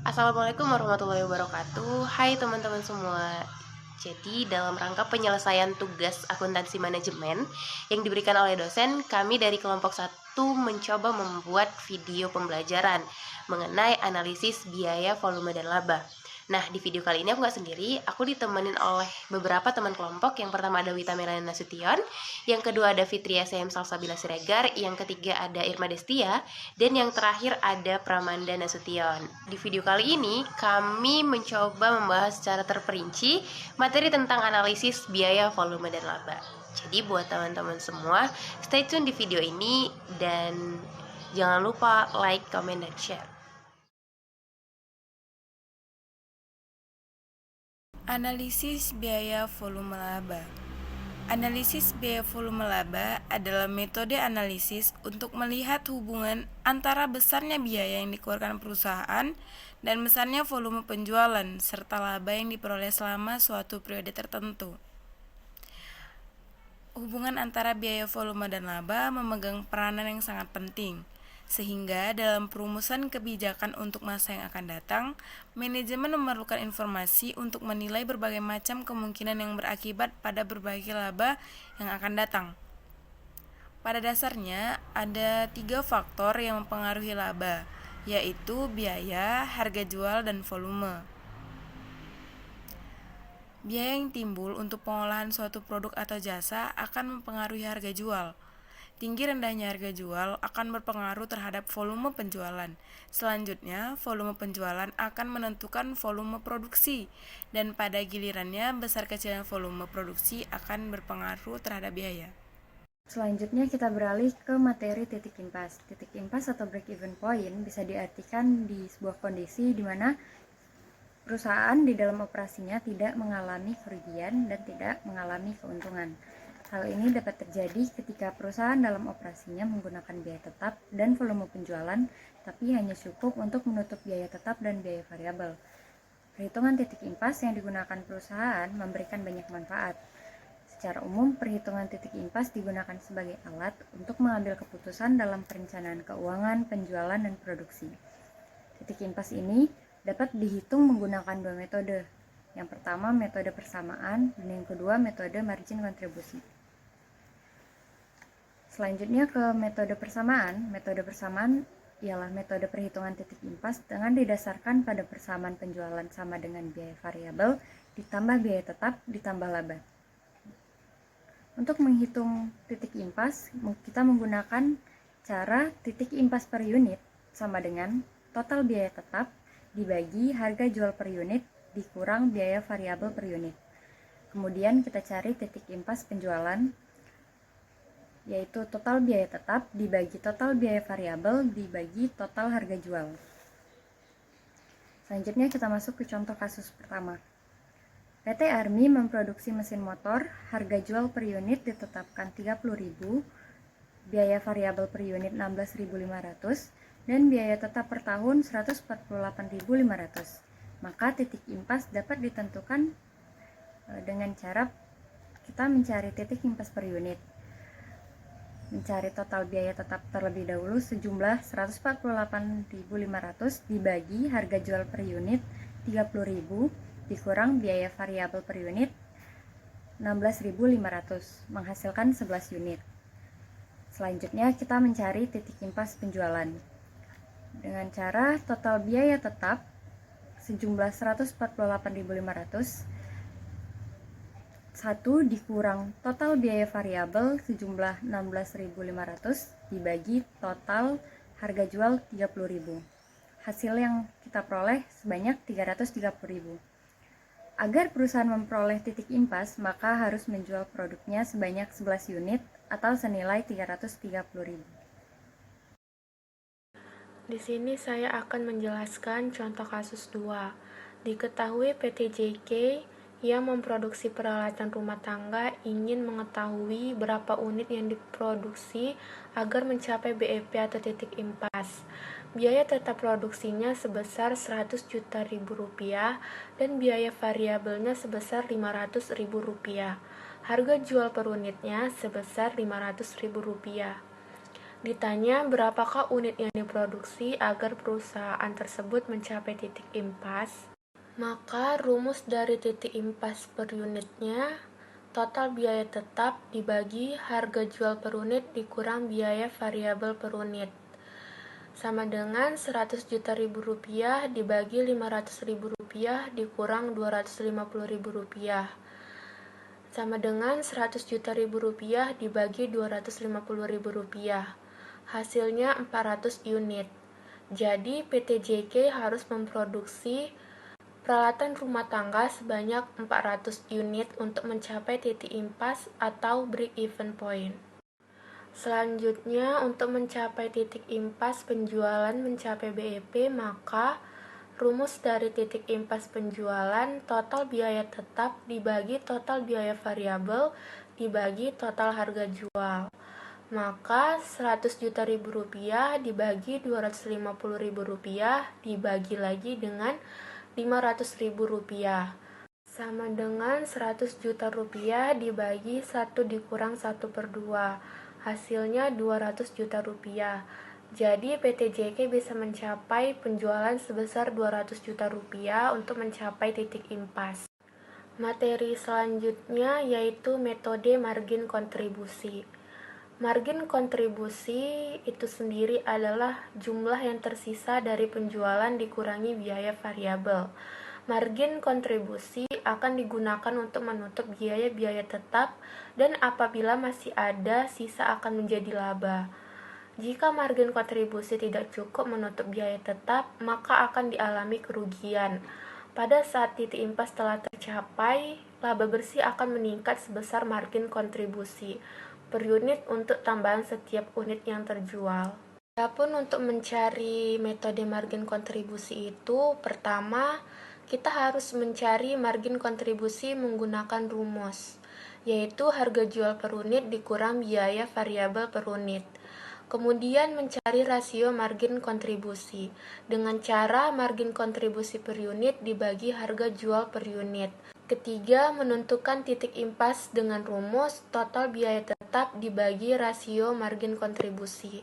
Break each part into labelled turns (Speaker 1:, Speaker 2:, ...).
Speaker 1: Assalamualaikum warahmatullahi wabarakatuh. Hai teman-teman semua. Jadi dalam rangka penyelesaian tugas akuntansi manajemen yang diberikan oleh dosen, kami dari kelompok satu mencoba membuat video pembelajaran mengenai analisis biaya, volume, dan laba. Nah, di video kali ini aku nggak sendiri, aku ditemenin oleh beberapa teman kelompok. Yang pertama ada Wita Melana Nasution, yang kedua ada Fitria SM Salsabila Siregar, yang ketiga ada Irma Destia, dan yang terakhir ada Pramanda Nasution. Di video kali ini, kami mencoba membahas secara terperinci materi tentang analisis biaya, volume, dan laba. Jadi buat teman-teman semua, stay tune di video ini dan jangan lupa like, comment, dan share.
Speaker 2: Analisis biaya volume laba. Analisis biaya volume laba adalah metode analisis untuk melihat hubungan antara besarnya biaya yang dikeluarkan perusahaan dan besarnya volume penjualan serta laba yang diperoleh selama suatu periode tertentu. Hubungan antara biaya volume dan laba memegang peranan yang sangat penting, sehingga dalam perumusan kebijakan untuk masa yang akan datang, manajemen memerlukan informasi untuk menilai berbagai macam kemungkinan yang berakibat pada berbagai laba yang akan datang. Pada dasarnya, ada 3 faktor yang mempengaruhi laba, yaitu biaya, harga jual, dan volume. Biaya yang timbul untuk pengolahan suatu produk atau jasa akan mempengaruhi harga jual. Tinggi rendahnya harga jual akan berpengaruh terhadap volume penjualan. Selanjutnya, volume penjualan akan menentukan volume produksi, dan pada gilirannya besar kecilnya volume produksi akan berpengaruh terhadap biaya.
Speaker 3: Selanjutnya kita beralih ke materi titik impas. Titik impas atau break-even point bisa diartikan di sebuah kondisi di mana perusahaan di dalam operasinya tidak mengalami kerugian dan tidak mengalami keuntungan. Hal ini dapat terjadi ketika perusahaan dalam operasinya menggunakan biaya tetap dan volume penjualan, tapi hanya cukup untuk menutup biaya tetap dan biaya variabel. Perhitungan titik impas yang digunakan perusahaan memberikan banyak manfaat. Secara umum, perhitungan titik impas digunakan sebagai alat untuk mengambil keputusan dalam perencanaan keuangan, penjualan, dan produksi. Titik impas ini dapat dihitung menggunakan 2 metode. Yang pertama, metode persamaan, dan yang kedua, metode margin kontribusi. Selanjutnya ke metode persamaan. Metode persamaan ialah metode perhitungan titik impas dengan didasarkan pada persamaan penjualan sama dengan biaya variabel ditambah biaya tetap ditambah laba. Untuk menghitung titik impas, kita menggunakan cara titik impas per unit sama dengan total biaya tetap dibagi harga jual per unit dikurang biaya variabel per unit. Kemudian kita cari titik impas penjualan, yaitu total biaya tetap dibagi total biaya variabel dibagi total harga jual. Selanjutnya kita masuk ke contoh kasus pertama. PT Army memproduksi mesin motor, harga jual per unit ditetapkan 30.000, biaya variabel per unit 16.500, dan biaya tetap per tahun 148.500. Maka titik impas dapat ditentukan dengan cara kita mencari titik impas per unit. Mencari total biaya tetap terlebih dahulu sejumlah 148.500 dibagi harga jual per unit 30.000 dikurang biaya variabel per unit 16.500 menghasilkan 11 unit. Selanjutnya kita mencari titik impas penjualan dengan cara total biaya tetap sejumlah 148.500 1 dikurang total biaya variabel sejumlah 16.500 dibagi total harga jual 30.000. Hasil yang kita peroleh sebanyak 330.000. Agar perusahaan memperoleh titik impas, maka harus menjual produknya sebanyak 11 unit atau senilai 330.000.
Speaker 4: Di sini saya akan menjelaskan contoh kasus 2. Diketahui PT JK yang memproduksi peralatan rumah tangga ingin mengetahui berapa unit yang diproduksi agar mencapai BEP atau titik impas. Biaya tetap produksinya sebesar 100 juta rupiah dan biaya variabelnya sebesar 500 ribu rupiah. Harga jual per unitnya sebesar 500 ribu rupiah. Ditanya berapakah unit yang diproduksi agar perusahaan tersebut mencapai titik impas, maka rumus dari titik impas per unitnya, total biaya tetap dibagi harga jual per unit dikurang biaya variabel per unit, sama dengan 100 juta rupiah dibagi 500 ribu rupiah dikurang 250 ribu rupiah, sama dengan 100 juta rupiah dibagi 250 ribu rupiah. Hasilnya 400 unit. Jadi PT JK harus memproduksi peralatan rumah tangga sebanyak 400 unit untuk mencapai titik impas atau break-even point. Selanjutnya, untuk mencapai titik impas penjualan mencapai BEP, maka rumus dari titik impas penjualan total biaya tetap dibagi total biaya variabel dibagi total harga jual. Maka 100 juta rupiah dibagi 250 ribu rupiah dibagi lagi dengan 500 ribu rupiah sama dengan 100 juta rupiah dibagi 1 dikurang 1/2, hasilnya 200 juta rupiah. Jadi PT JK bisa mencapai penjualan sebesar 200 juta rupiah untuk mencapai titik impas. Materi selanjutnya yaitu metode margin kontribusi. Margin kontribusi itu sendiri adalah jumlah yang tersisa dari penjualan dikurangi biaya variabel. Margin kontribusi akan digunakan untuk menutup biaya-biaya tetap dan apabila masih ada sisa akan menjadi laba. Jika margin kontribusi tidak cukup menutup biaya tetap, maka akan dialami kerugian. Pada saat titik impas telah tercapai, laba bersih akan meningkat sebesar margin kontribusi per unit untuk tambahan setiap unit yang terjual. Adapun untuk mencari metode margin kontribusi itu, pertama, kita harus mencari margin kontribusi menggunakan rumus, yaitu harga jual per unit dikurang biaya variabel per unit. Kemudian mencari rasio margin kontribusi dengan cara margin kontribusi per unit dibagi harga jual per unit. Ketiga, menentukan titik impas dengan rumus total biaya tetap dibagi rasio margin kontribusi.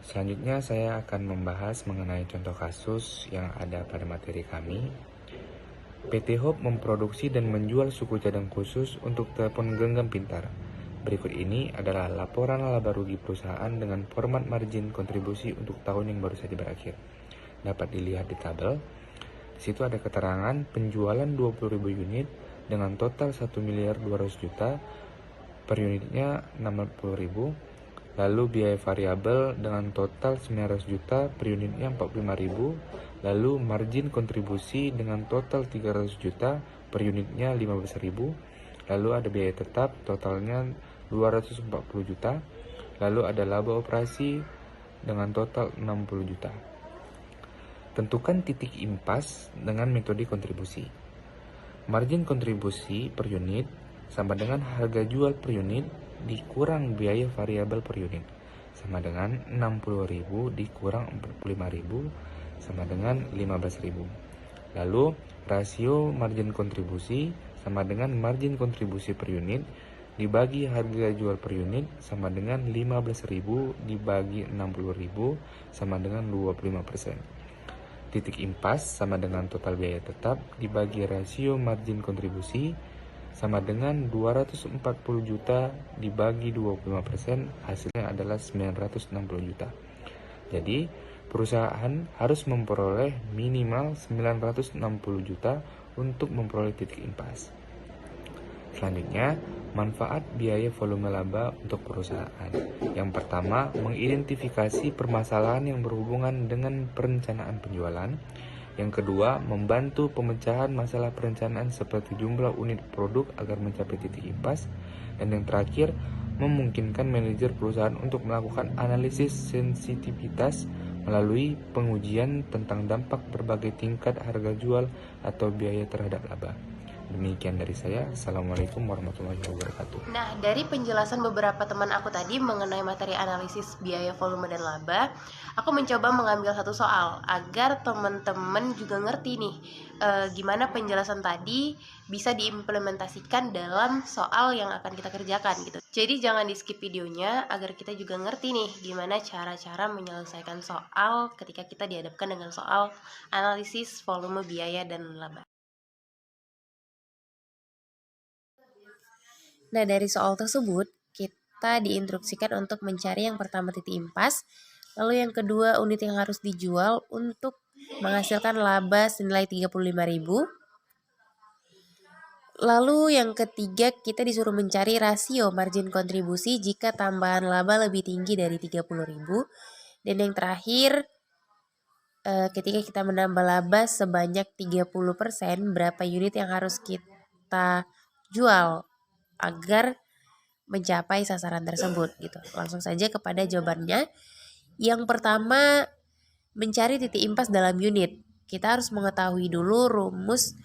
Speaker 5: Selanjutnya saya akan membahas mengenai contoh kasus yang ada pada materi kami. PT Hop memproduksi dan menjual suku cadang khusus untuk telepon genggam pintar. Berikut ini adalah laporan laba rugi perusahaan dengan format margin kontribusi untuk tahun yang baru saja berakhir. Dapat dilihat di tabel. Di situ ada keterangan penjualan 20.000 unit dengan total 1.200.000.000, per unitnya 60.000. Lalu biaya variabel dengan total 900 juta, per unitnya 45.000. Lalu margin kontribusi dengan total 300 juta, per unitnya 15.000. Lalu ada biaya tetap totalnya 240 juta. Lalu ada laba operasi dengan total 60 juta. Tentukan titik impas dengan metode kontribusi. Margin kontribusi per unit sama dengan harga jual per unit dikurang biaya variabel per unit, sama dengan 60.000 dikurang 45.000 sama dengan 15.000. Lalu rasio margin kontribusi sama dengan margin kontribusi per unit dibagi harga jual per unit sama dengan 15.000 dibagi 60.000 sama dengan 25%. Titik impas sama dengan total biaya tetap dibagi rasio margin kontribusi sama dengan 240 juta dibagi 25%, hasilnya adalah 960 juta. Jadi, perusahaan harus memperoleh minimal 960 juta untuk memperoleh titik impas. Selanjutnya, manfaat biaya volume laba untuk perusahaan. Yang pertama, mengidentifikasi permasalahan yang berhubungan dengan perencanaan penjualan. Yang kedua, membantu pemecahan masalah perencanaan seperti jumlah unit produk agar mencapai titik impas. Dan yang terakhir, memungkinkan manajer perusahaan untuk melakukan analisis sensitivitas melalui pengujian tentang dampak berbagai tingkat harga jual atau biaya terhadap laba. Demikian dari saya. Assalamualaikum warahmatullahi wabarakatuh.
Speaker 1: Nah, dari penjelasan beberapa teman aku tadi mengenai materi analisis biaya, volume, dan laba, aku mencoba mengambil satu soal agar teman-teman juga ngerti nih gimana penjelasan tadi bisa diimplementasikan dalam soal yang akan kita kerjakan gitu. Jadi jangan di skip videonya agar kita juga ngerti nih gimana cara-cara menyelesaikan soal ketika kita dihadapkan dengan soal analisis volume biaya dan laba. Nah, dari soal tersebut, kita diinstruksikan untuk mencari yang pertama titik impas, lalu yang kedua unit yang harus dijual untuk menghasilkan laba senilai 35.000. Lalu yang ketiga kita disuruh mencari rasio margin kontribusi jika tambahan laba lebih tinggi dari 30.000. Dan yang terakhir ketika kita menambah laba sebanyak 30%, berapa unit yang harus kita jual agar mencapai sasaran tersebut gitu. Langsung saja kepada jawabannya. Yang pertama, mencari titik impas dalam unit. Kita harus mengetahui dulu rumus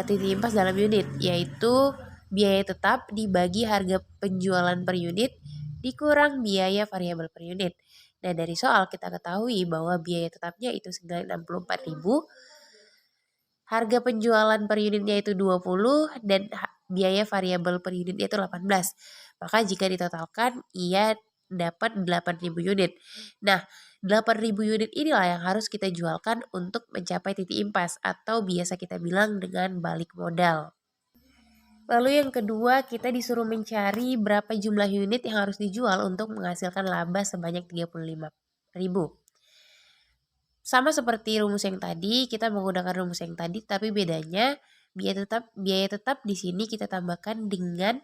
Speaker 1: titik impas dalam unit, yaitu biaya tetap dibagi harga penjualan per unit dikurang biaya variabel per unit. Nah, dari soal kita ketahui bahwa biaya tetapnya itu senilai 64.000, harga penjualan per unitnya itu 20 dan biaya variabel per unitnya itu 18. Maka jika ditotalkan ia dapat 8.000 unit. Nah, 8.000 unit inilah yang harus kita jualkan untuk mencapai titik impas atau biasa kita bilang dengan balik modal. Lalu yang kedua, kita disuruh mencari berapa jumlah unit yang harus dijual untuk menghasilkan laba sebanyak 35.000. Sama seperti rumus yang tadi, kita menggunakan rumus yang tadi, tapi bedanya biaya tetap di sini kita tambahkan dengan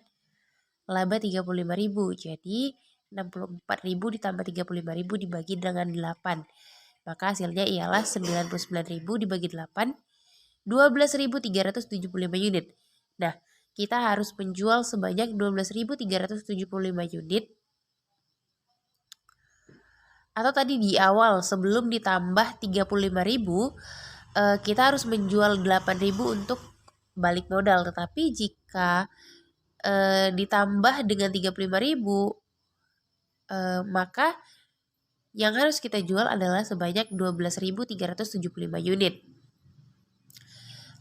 Speaker 1: laba 35.000. Jadi 64.000 ditambah 35.000 dibagi dengan 8. Maka hasilnya ialah 99.000 dibagi 8, 12.375 unit. Nah, kita harus menjual sebanyak 12.375 unit. Atau tadi di awal sebelum ditambah 35.000 kita harus menjual 8.000 untuk balik modal. Tetapi jika ditambah dengan 35.000 maka yang harus kita jual adalah sebanyak 12.375 unit.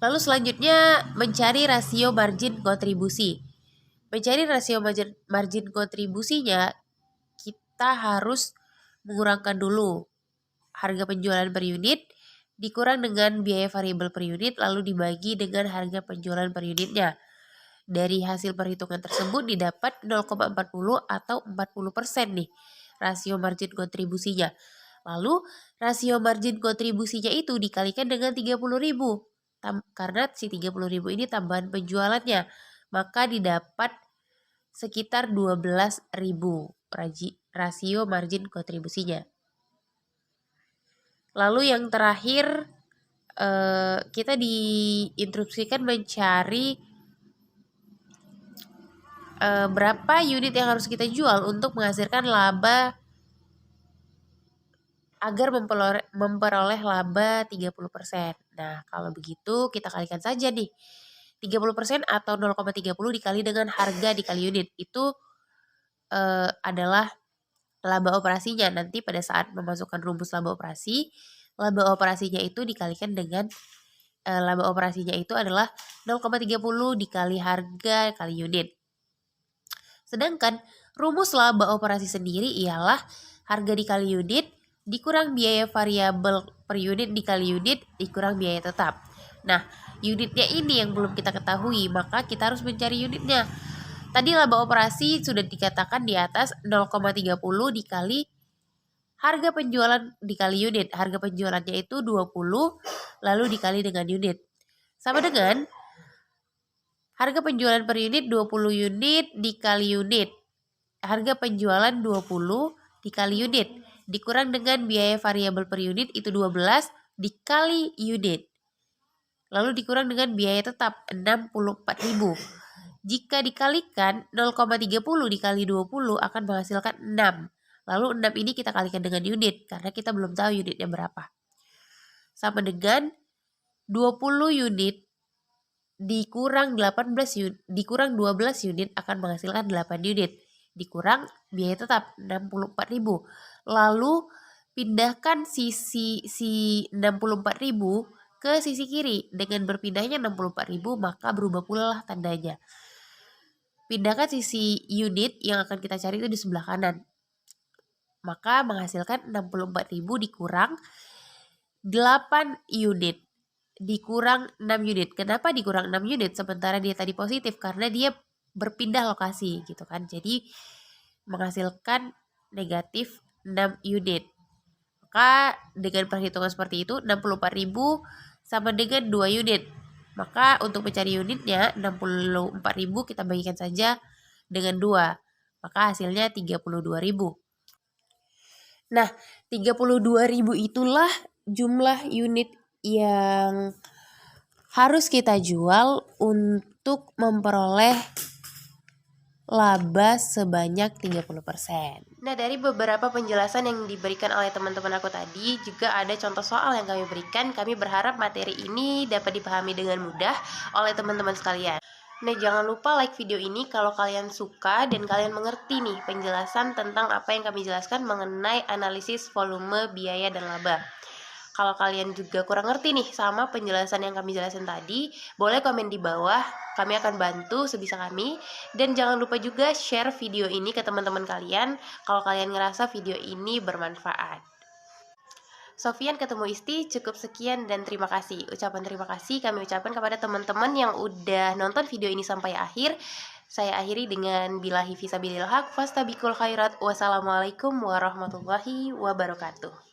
Speaker 1: Lalu selanjutnya mencari rasio margin kontribusi. Mencari rasio margin kontribusinya kita harus mengurangkan dulu harga penjualan per unit dikurang dengan biaya variabel per unit lalu dibagi dengan harga penjualan per unitnya. Dari hasil perhitungan tersebut didapat 0,40 atau 40% nih rasio margin kontribusinya. Lalu rasio margin kontribusinya itu dikalikan dengan 30.000 karena si 30.000 ini tambahan penjualannya, maka didapat sekitar 12.000 rasio margin kontribusinya. Lalu yang terakhir kita diinstruksikan mencari berapa unit yang harus kita jual untuk menghasilkan laba agar memperoleh laba 30%. Nah, kalau begitu kita kalikan saja nih. 30% atau 0,30 dikali dengan harga dikali unit. Itu adalah laba operasinya. Nanti pada saat memasukkan rumus laba operasinya itu dikalikan dengan laba operasinya itu adalah 0,30 dikali harga kali unit. Sedangkan rumus laba operasi sendiri ialah harga dikali unit dikurang biaya variabel per unit dikali unit dikurang biaya tetap. Nah, unitnya ini yang belum kita ketahui, maka kita harus mencari unitnya. Tadi laba operasi sudah dikatakan di atas 0,30 dikali harga penjualan dikali unit. Harga penjualannya itu 20 lalu dikali dengan unit. Sama dengan harga penjualan per unit 20 unit dikali unit. Harga penjualan 20 dikali unit. Dikurang dengan biaya variabel per unit itu 12 dikali unit. Lalu dikurang dengan biaya tetap 64.000. Jika dikalikan 0,30 dikali 20 akan menghasilkan 6. Lalu 6 ini kita kalikan dengan unit karena kita belum tahu unitnya berapa. Sama dengan 20 unit dikurang 12 unit akan menghasilkan 8 unit. Dikurang biaya tetap 64.000. Lalu pindahkan si 64.000 ke sisi kiri. Dengan berpindahnya 64.000 maka berubah pula lah tandanya. Pindahkan sisi unit yang akan kita cari itu di sebelah kanan. Maka menghasilkan 64.000 dikurang 8 unit. Dikurang 6 unit. Kenapa dikurang 6 unit sementara dia tadi positif? Karena dia berpindah lokasi gitu kan. Jadi menghasilkan negatif 6 unit. Maka dengan perhitungan seperti itu 64.000 sama dengan 2 unit. Maka untuk mencari unitnya 64.000 kita bagikan saja dengan 2. Maka hasilnya 32.000. Nah, 32.000 itulah jumlah unit yang harus kita jual untuk memperoleh laba sebanyak 30%. Nah, dari beberapa penjelasan yang diberikan oleh teman-teman aku tadi, juga ada contoh soal yang kami berikan. Kami berharap materi ini dapat dipahami dengan mudah oleh teman-teman sekalian. Nah, jangan lupa like video ini kalau kalian suka dan kalian mengerti nih penjelasan tentang apa yang kami jelaskan mengenai analisis volume, biaya, dan laba. Kalau kalian juga kurang ngerti nih sama penjelasan yang kami jelasin tadi, boleh komen di bawah, kami akan bantu sebisa kami. Dan jangan lupa juga share video ini ke teman-teman kalian kalau kalian ngerasa video ini bermanfaat. Sofian ketemu Isti, cukup sekian dan terima kasih. Ucapan terima kasih kami ucapkan kepada teman-teman yang udah nonton video ini sampai akhir. Saya akhiri dengan billahi fisabilil haq, fastabikul khairat. Wassalamualaikum warahmatullahi wabarakatuh.